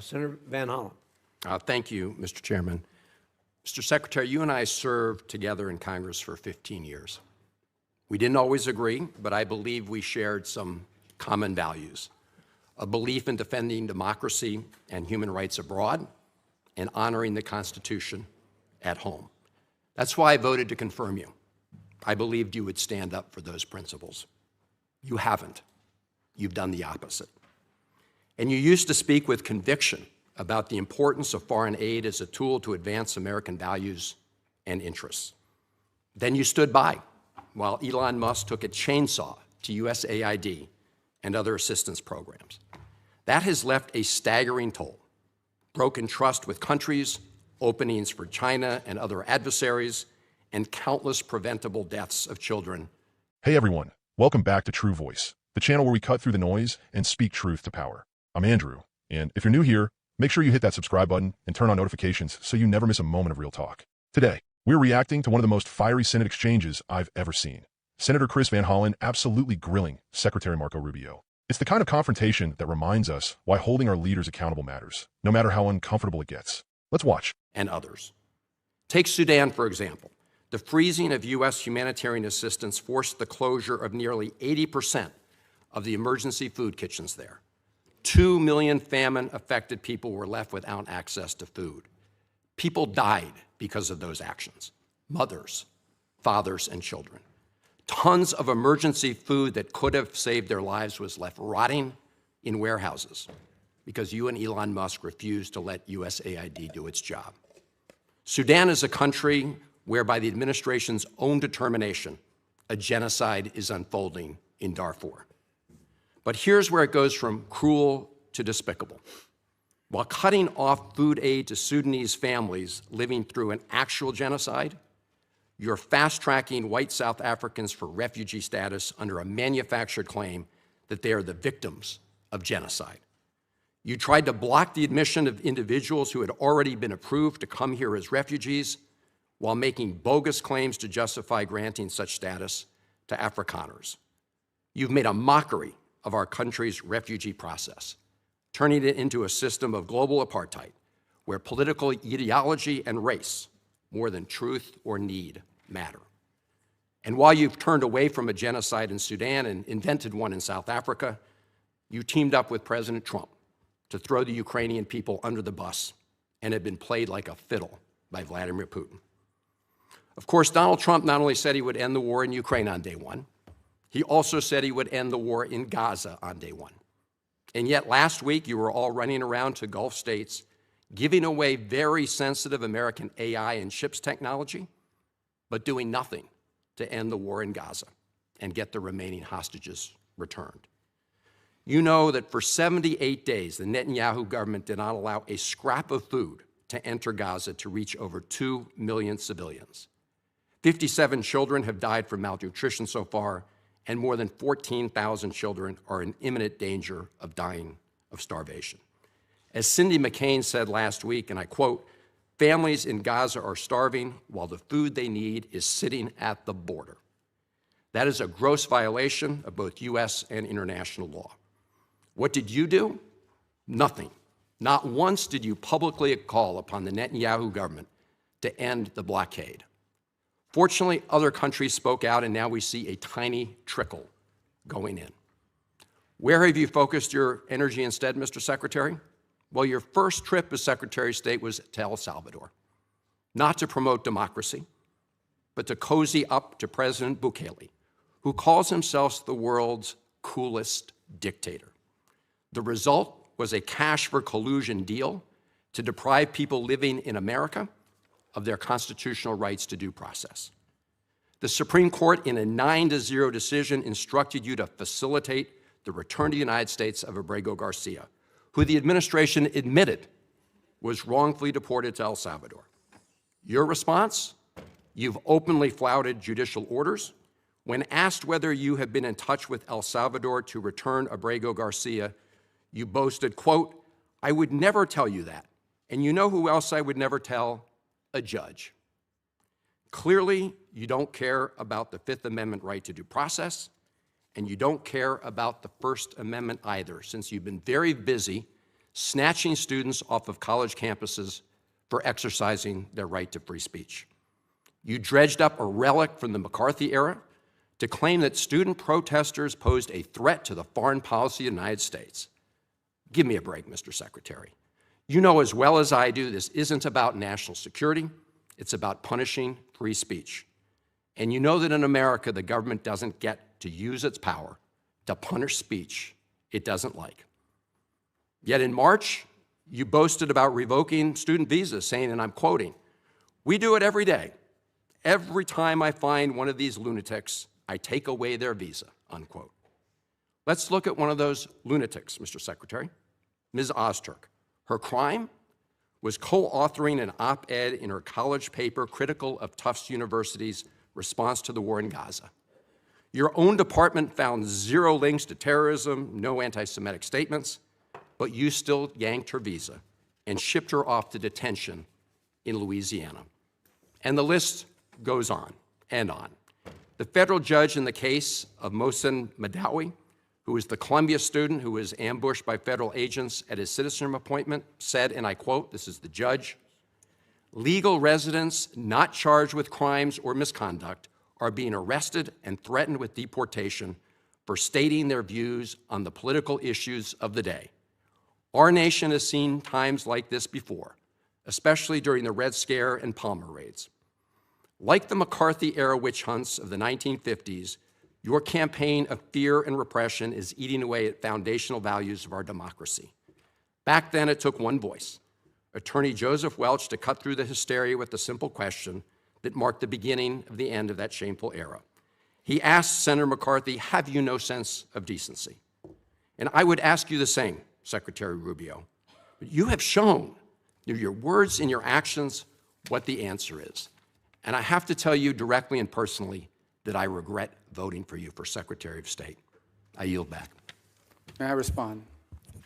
Senator Van Hollen. Thank you, Mr. Chairman. Mr. Secretary, you and I served together in Congress for 15 years. We didn't always agree, but I believe we shared some common values: a belief in defending democracy and human rights abroad and honoring the Constitution at home. That's why I voted to confirm you. I believed you would stand up for those principles. You haven't. You've done the opposite. And you used to speak with conviction about the importance of foreign aid as a tool to advance American values and interests. Then you stood by while Elon Musk took a chainsaw to USAID and other assistance programs. That has left a staggering toll: broken trust with countries, openings for China and other adversaries, and countless preventable deaths of children. Hey everyone, welcome back to True Voice, the channel where we cut through the noise and speak truth to power. I'm Andrew, and if you're new here, make sure you hit that subscribe button and turn on notifications so you never miss a moment of real talk. Today, we're reacting to one of the most fiery Senate exchanges I've ever seen. Senator Chris Van Hollen absolutely grilling Secretary Marco Rubio. It's the kind of confrontation that reminds us why holding our leaders accountable matters, no matter how uncomfortable it gets. Let's watch. And others. Take Sudan, for example. The freezing of U.S. humanitarian assistance forced the closure of nearly 80% of the emergency food kitchens there. 2 million famine-affected people were left without access to food. People died because of those actions: mothers, fathers, and children. Tons of emergency food that could have saved their lives was left rotting in warehouses because you and Elon Musk refused to let USAID do its job. Sudan is a country where, by the administration's own determination, a genocide is unfolding in Darfur. But here's where it goes from cruel to despicable. While cutting off food aid to Sudanese families living through an actual genocide, you're fast-tracking white South Africans for refugee status under a manufactured claim that they are the victims of genocide. You tried to block the admission of individuals who had already been approved to come here as refugees while making bogus claims to justify granting such status to Afrikaners. You've made a mockery of our country's refugee process, turning it into a system of global apartheid where political ideology and race, more than truth or need, matter. And while you've turned away from a genocide in Sudan and invented one in South Africa, you teamed up with President Trump to throw the Ukrainian people under the bus and have been played like a fiddle by Vladimir Putin. Of course, Donald Trump not only said he would end the war in Ukraine on day one, he also said he would end the war in Gaza on day one. And yet last week, you were all running around to Gulf states, giving away very sensitive American AI and chips technology, but doing nothing to end the war in Gaza and get the remaining hostages returned. You know that for 78 days, the Netanyahu government did not allow a scrap of food to enter Gaza to reach over 2 million civilians. 57 children have died from malnutrition so far, and more than 14,000 children are in imminent danger of dying of starvation. As Cindy McCain said last week, and I quote, "Families in Gaza are starving while the food they need is sitting at the border." That is a gross violation of both U.S. and international law. What did you do? Nothing. Not once did you publicly call upon the Netanyahu government to end the blockade. Fortunately, other countries spoke out, and now we see a tiny trickle going in. Where have you focused your energy instead, Mr. Secretary? Well, your first trip as Secretary of State was to El Salvador, not to promote democracy, but to cozy up to President Bukele, who calls himself the world's coolest dictator. The result was a cash for collusion deal to deprive people living in America of their constitutional rights to due process. The Supreme Court, in a 9-0 decision, instructed you to facilitate the return to the United States of Abrego Garcia, who the administration admitted was wrongfully deported to El Salvador. Your response? You've openly flouted judicial orders. When asked whether you have been in touch with El Salvador to return Abrego Garcia, you boasted, quote, "I would never tell you that. And you know who else I would never tell? A judge." Clearly, you don't care about the Fifth Amendment right to due process, and you don't care about the First Amendment either, since you've been very busy snatching students off of college campuses for exercising their right to free speech. You dredged up a relic from the McCarthy era to claim that student protesters posed a threat to the foreign policy of the United States. Give me a break, Mr. Secretary. You know as well as I do this isn't about national security, it's about punishing free speech. And you know that in America, the government doesn't get to use its power to punish speech it doesn't like. Yet in March, you boasted about revoking student visas, saying, and I'm quoting, "We do it every day. Every time I find one of these lunatics, I take away their visa," unquote. Let's look at one of those lunatics, Mr. Secretary, Ms. Ozturk. Her crime was co-authoring an op-ed in her college paper critical of Tufts University's response to the war in Gaza. Your own department found zero links to terrorism, no anti-Semitic statements, but you still yanked her visa and shipped her off to detention in Louisiana. And the list goes on and on. The federal judge in the case of Mohsen Madawi, who was the Columbia student who was ambushed by federal agents at his citizenship appointment, said, and I quote, this is the judge, "Legal residents not charged with crimes or misconduct are being arrested and threatened with deportation for stating their views on the political issues of the day. Our nation has seen times like this before, especially during the Red Scare and Palmer raids. Like the McCarthy-era witch hunts of the 1950s, your campaign of fear and repression is eating away at foundational values of our democracy. Back then, it took one voice, Attorney Joseph Welch, to cut through the hysteria with the simple question that marked the beginning of the end of that shameful era. He asked Senator McCarthy, "Have you no sense of decency?" And I would ask you the same, Secretary Rubio. You have shown through your words and your actions what the answer is. And I have to tell you directly and personally that I regret voting for you for Secretary of State. I yield back. May I respond?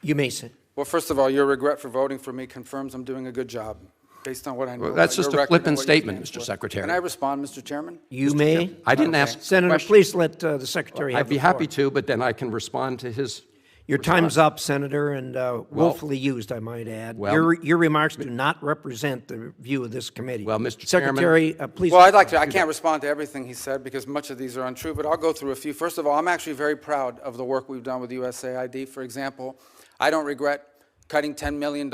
You may sit. Well, first of all, your regret for voting for me confirms I'm doing a good job, based on what I know. Well, that's about just your a record and flippant what you statement, stand Mr. for. Secretary. Can I respond, Mr. Chairman? You may. I didn't ask a Senator, question. please let the Secretary have I'd be the floor. happy to, but then I can respond to his. Your time's up, Senator, and willfully used, I might add. Well- Your remarks do not represent the view of this committee. Well, Mr. Chairman- Secretary, please. Well, I'd like to. I can't respond to everything he said because much of these are untrue, but I'll go through a few. First of all, I'm actually very proud of the work we've done with USAID. For example, I don't regret cutting $10 million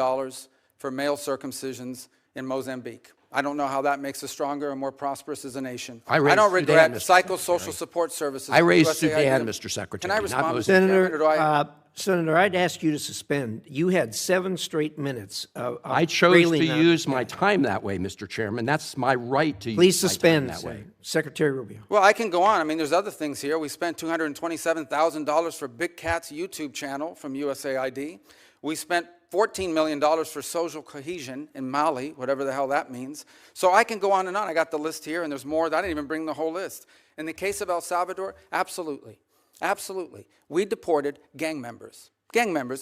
for male circumcisions in Mozambique. I don't know how that makes us stronger and more prosperous as a nation. I raised don't regret Sudan, Mr. psychosocial support services. I for raised USAID. Sudan, Mr. Secretary. Can I not respond, Mr. Mozambique. Chairman, or do I? Senator, I'd ask you to suspend. You had 7 straight minutes of I chose railing to on- use my time that way, Mr. Chairman. That's my right to Please use my suspend, time that way. Secretary Rubio. Well, I can go on. I mean, there's other things here. We spent $227,000 for Big Cat's YouTube channel from USAID. We spent $14 million for social cohesion in Mali, whatever the hell that means. So I can go on and on. I got the list here, and there's more. I didn't even bring the whole list. In the case of El Salvador, absolutely. Absolutely. We deported gang members,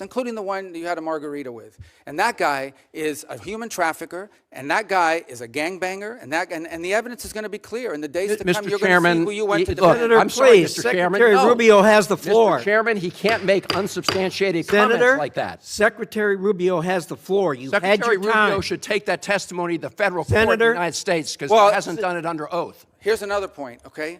including the one you had a margarita with. And that guy is a human trafficker, and that guy is a gangbanger, and the evidence is going to be clear. In the days to come, Mr. you're Chairman, going to see who you went to look, defend. Senator, I'm sorry, please, Mr. Chairman. Secretary No. Rubio has the floor. Mr. Chairman, he can't make unsubstantiated Senator, comments like that. Secretary Rubio has the floor. You had Secretary your time. Rubio should take that testimony to the federal court in Senator- the United States because Well, he hasn't done it under oath. Here's another point, okay?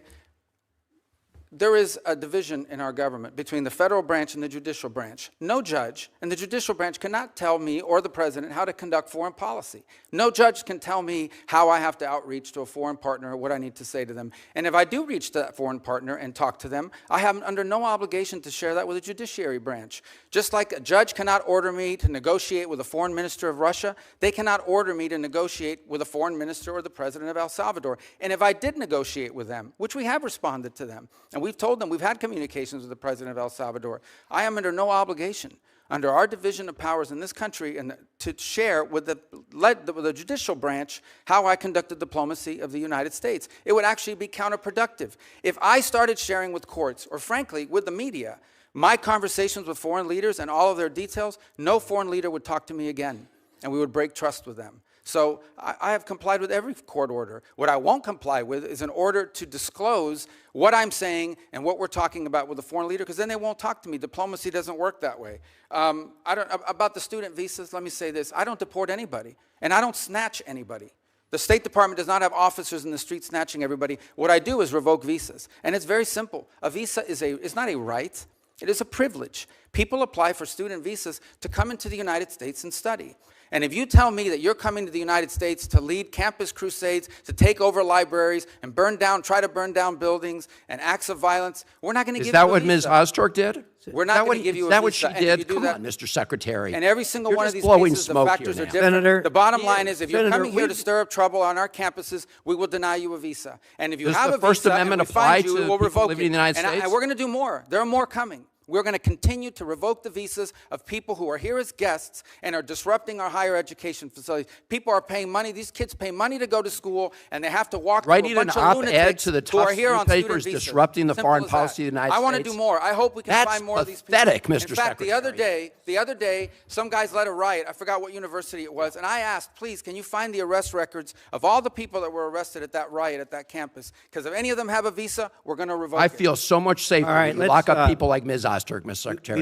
There is a division in our government between the federal branch and the judicial branch. No judge in the judicial branch cannot tell me or the president how to conduct foreign policy. No judge can tell me how I have to outreach to a foreign partner or what I need to say to them. And if I do reach to that foreign partner and talk to them, I have under no obligation to share that with the judiciary branch. Just like a judge cannot order me to negotiate with a foreign minister of Russia, they cannot order me to negotiate with a foreign minister or the president of El Salvador. And if I did negotiate with them, which we have responded to them, and we've told them we've had communications with the president of El Salvador, I am under no obligation under our division of powers in this country and to share with the judicial branch how I conducted diplomacy of the United States. It would actually be counterproductive. If I started sharing with courts, or frankly, with the media, my conversations with foreign leaders and all of their details, no foreign leader would talk to me again, and we would break trust with them. So I have complied with every court order. What I won't comply with is an order to disclose what I'm saying and what we're talking about with a foreign leader, because then they won't talk to me. Diplomacy doesn't work that way. About the student visas, let me say this. I don't deport anybody, and I don't snatch anybody. The State Department does not have officers in the street snatching everybody. What I do is revoke visas. And it's very simple. A visa is not a right. It is a privilege. People apply for student visas to come into the United States and study. And if you tell me that you're coming to the United States to lead campus crusades, to take over libraries and try to burn down buildings and acts of violence, we're not going to give you a visa. Is that what Ms. Ozturk did? We're not going to give you a visa. Is that what she And did? if you do Come that, on, Mr. Secretary. and every single You're one of just these blowing cases, the smoke factors here are now. different. Senator, the bottom line is, if you're Senator, coming here we- to stir up trouble on our campuses, we will deny you a visa. And if you Does have the a First visa Amendment and we find apply you, to we'll people revoke living it. in the United And States? we're going to do more. There are more coming. We're going to continue to revoke the visas of people who are here as guests and are disrupting our higher education facilities. People are paying money. These kids pay money to go to school, and they have to walk Writing through a an bunch of op-ed lunatics to the who are tough here on student newspapers visas. disrupting the Simple foreign as policy that. of the United I want to States. do more. I hope we can That's find more of these people. pathetic, Mr. In fact, the other Secretary. day, some guys led a riot. I forgot what university it was, and I asked, please, can you find the arrest records of all the people that were arrested at that riot at that campus? Because if any of them have a visa, we're going to revoke I it. feel so much safer All right, when you lock let's, up people like Ms. Ozturk, Mr. Secretary.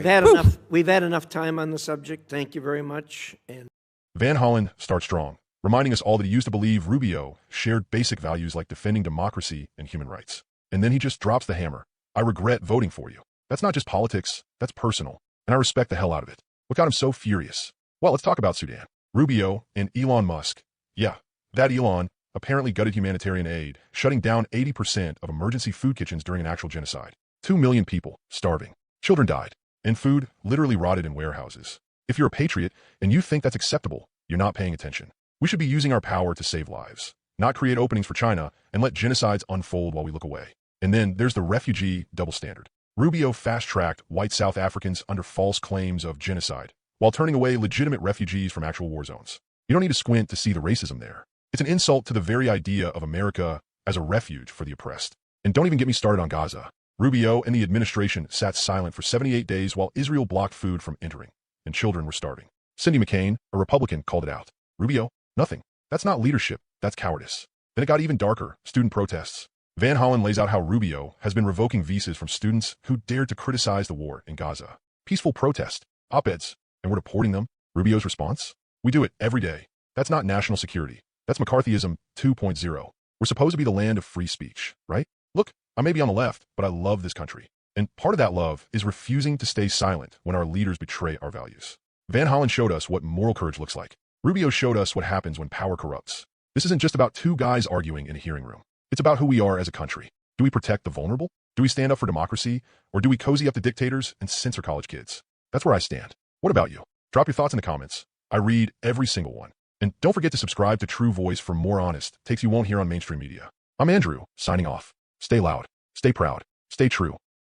We've had enough time on the subject. Thank you very much. And Van Hollen starts strong, reminding us all that he used to believe Rubio shared basic values like defending democracy and human rights. And then he just drops the hammer. I regret voting for you. That's not just politics, that's personal. And I respect the hell out of it. What got him so furious? Well, let's talk about Sudan. Rubio and Elon Musk. Yeah, that Elon apparently gutted humanitarian aid, shutting down 80% of emergency food kitchens during an actual genocide. 2 million people starving. Children died. And food literally rotted in warehouses. If you're a patriot and you think that's acceptable, you're not paying attention. We should be using our power to save lives, not create openings for China and let genocides unfold while we look away. And then there's the refugee double standard. Rubio fast-tracked white South Africans under false claims of genocide, while turning away legitimate refugees from actual war zones. You don't need to squint to see the racism there. It's an insult to the very idea of America as a refuge for the oppressed. And don't even get me started on Gaza. Rubio and the administration sat silent for 78 days while Israel blocked food from entering, and children were starving. Cindy McCain, a Republican, called it out. Rubio, nothing. That's not leadership, that's cowardice. Then it got even darker, student protests. Van Hollen lays out how Rubio has been revoking visas from students who dared to criticize the war in Gaza. Peaceful protest, op-eds, and we're deporting them. Rubio's response? We do it every day. That's not national security. That's McCarthyism 2.0. We're supposed to be the land of free speech, right? Look, I may be on the left, but I love this country. And part of that love is refusing to stay silent when our leaders betray our values. Van Hollen showed us what moral courage looks like. Rubio showed us what happens when power corrupts. This isn't just about two guys arguing in a hearing room. It's about who we are as a country. Do we protect the vulnerable? Do we stand up for democracy? Or do we cozy up to dictators and censor college kids? That's where I stand. What about you? Drop your thoughts in the comments. I read every single one. And don't forget to subscribe to True Voice for more honest takes you won't hear on mainstream media. I'm Andrew, signing off. Stay loud, stay proud, stay true.